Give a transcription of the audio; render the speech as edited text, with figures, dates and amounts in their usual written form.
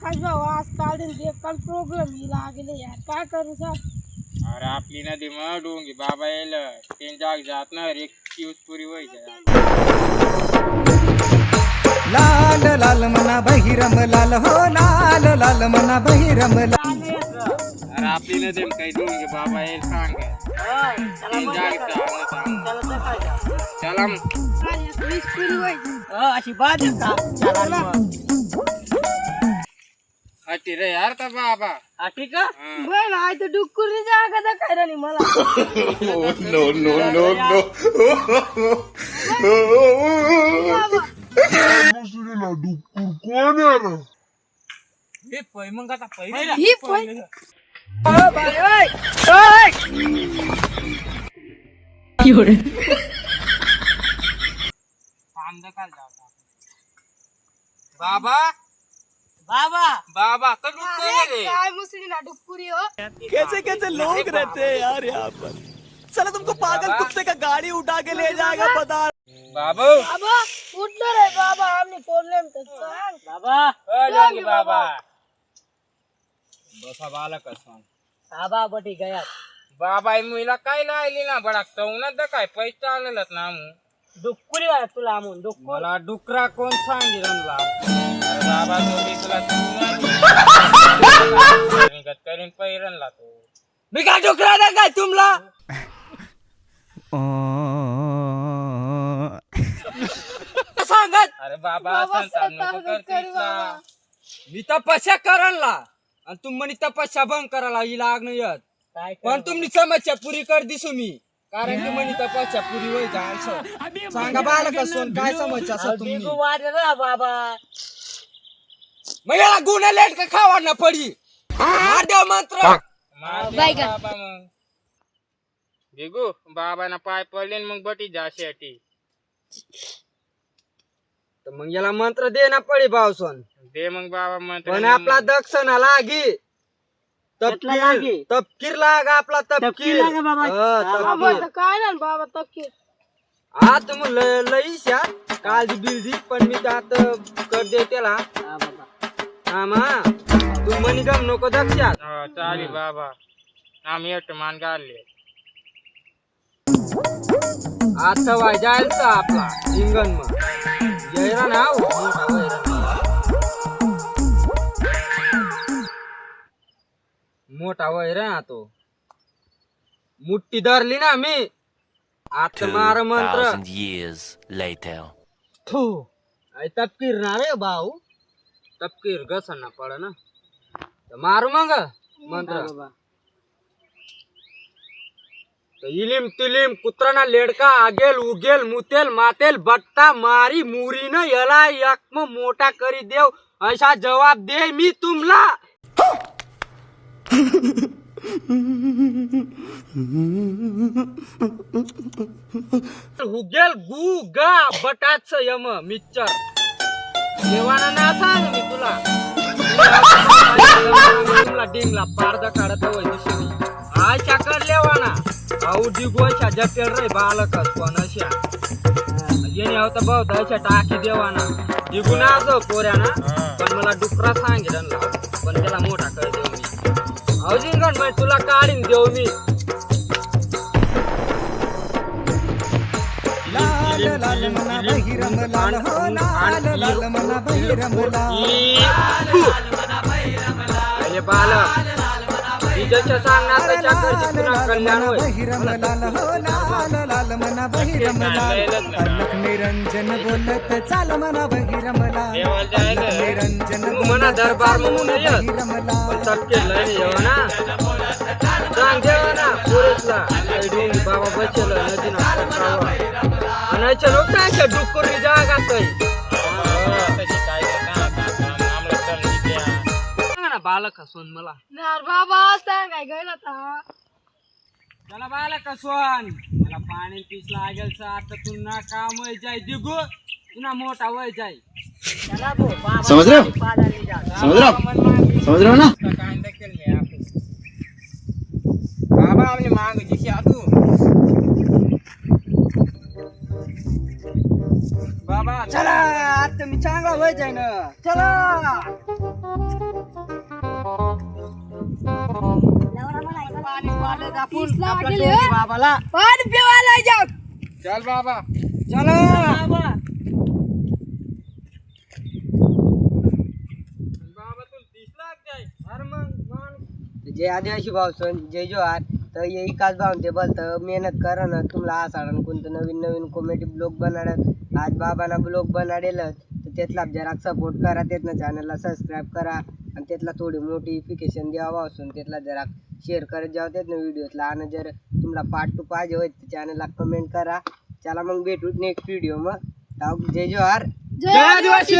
आकाश भाऊ आजकाल बेकार प्रॉब्लेम लागले यार, काय करू सर? अरे आपली नदी मग डोंगी बाबा येईल तीन जाग जात ना एक दिवस पुरी व्हायच्या. लाल लाल मना बहिरम लाल हो लाल लाल मना बहिरम लाल. अरे आपली नदी काही डोंगी बाबा येईल सांग तीन जाग चला मग. अशी बात आहे का? चला मग. हटी रे यार का बाबा. हा ठीक आहे. बरं आहे तर डुक्करनी जागा दाखवायला नाही मला. No no no no. हे पै मग आता पै ही पण बाबा बाबा बाबा कधी रे काय मुसलीना डुक्कुरी हो. कैसे कैसे लोग रहते हैं यार यहाँ पर. चलो तुमको पागल कुत्ते का गाड़ी उठा के ले जाएगा पता. बाबू बाबा उठणार आहे बाबा, आम्ही प्रॉब्लेम तर सांग. बाबा डोंगी बाबा बसा बालक असं बाबा बटी गया बाबा मुला काय लायली ना बडा तवनात काय पैसे आलेलात ना मग. डुक्कुरी वाला तुला आमून डुक्कुर मला डुकरा कोण सांगितलं बाबा जोडी तुला करीन पैरणला तो मी काय डुकरा ना काय तुमला सांगत. अरे बाबा संताप नको करतीस ना. मी तपस्या करनला आणि तुम म्हणे तपस्या भंग करायला ही लाग नाही येत. पण तुम्ही समस्या पुरी कर दिसू मी कारण की म्हणे तपस्या पुरी होई जायचं. सांगा बालक सोन काय समस्या असं तुम्ही बाबा मग याला गुन्हा लेट का खावाना पडी मार मंत्र बाबा मग बेगू बाबाना पाय पडले न मग बटी जाशी तर मग याला मंत्र दे ना पडी भावसन दे मग बाबा म्हणतो पण आपला दक्षिणा लागी तपकीर लाग आपला तपकीर बाबा तर काय ना बाबा तक्की आता मग लईशा काळजी बिलजी पण मी त्यात कर दे त्याला हा मा तू म्हणी गम नको दक्षा चाली बाबा आम्ही एक मान गाळले आता वाय जायचा आपला इंगण मग जयरा ना मोठा वैरा ना तो मुट्ठी धरली ना मी आता मार मंत्र थू तपकीर ना रे भाऊ तपकीर घसन ना पड ना मारू मग मंत्र इलिम तिलिम कुत्राना लेडका आगेल उगेल मुतेल मातेल बट्टा मारी मुरी न यला यक्म मोठा करी देव असा जवाब दे मी तुमला. हुगेल गु गा बटाच यम मिच्चर देवाना ना सांग मी तुला तुला डिंगला पारदा काढत होय दिसली आशा कर लेवाना आऊडी गोशा जटेल रे बालक कोणाशा येणे होता बहुत अशा टाकी देवाना दिगुना जो पोऱ्याना पण मला डुकरा सांगितलं पण त्याला मोठा कर देऊ मी अजिंगण मग तुला काढीन देऊ मी. लाल लाल मना बहिरम लाल हो लाल लाल मना बहिरम लाल बालक विजयच्या सांगण्यात त्याच्या करती तुला कल्याण होय. बहिरम लाल हो लाल लाल मना बहिरम लाल. अलख निरंजन बोलत चाल मना बहिरम लाल. अलख निरंजन तू मना दरबार म्हणून ये लाल. तपके लय येव ना सांग देव ना पुरेसला ऐडून बाबा बचल नदीना आणि चलो काय डुक्करी जागा तय ना बालक सोन मला नार बाबा सांगाय गेला ता चला बालक सोन मला पाणी पीस लागेल आता तू ना काम होय जाय दिगू तुना मोठा होय जाय चला भो बाबा समझ रहे हो ना. काय देखील मी आपण बाबा आपली मांग जिशी तू बाबा चला आता मी चांगला होय जाय ना चला. आपण आपला टोपी बाबाला पाणी पिवायला जाऊ. चल बाबा. चला बाबा तुला 30 लाख जाय. अरे मग जय आदिवासी भाऊ जय जोहार. तर यही काच भाऊन ते बोलतं मेहनत करा ना तुम्हाला आसाडन कोणतं नवीन नवीन कॉमेडी ब्लॉग बनाडत आज बाबांना ब्लॉग बनाडेलच तर त्यातला जरा सपोर्ट करा त्यातनं चॅनलला सबस्क्राईब करा आणि त्यातला थोडी नोटिफिकेशन द्यावा असून त्यातला जरा शेअर करत जाऊ त्यातनं व्हिडिओतला आणि जर तुम्हाला पार्ट 2 पाहिजे होत तर चॅनलला कमेंट करा. चला मग भेटू नेक्स्ट व्हिडिओ मग. जय जोहार जय आदिवासी.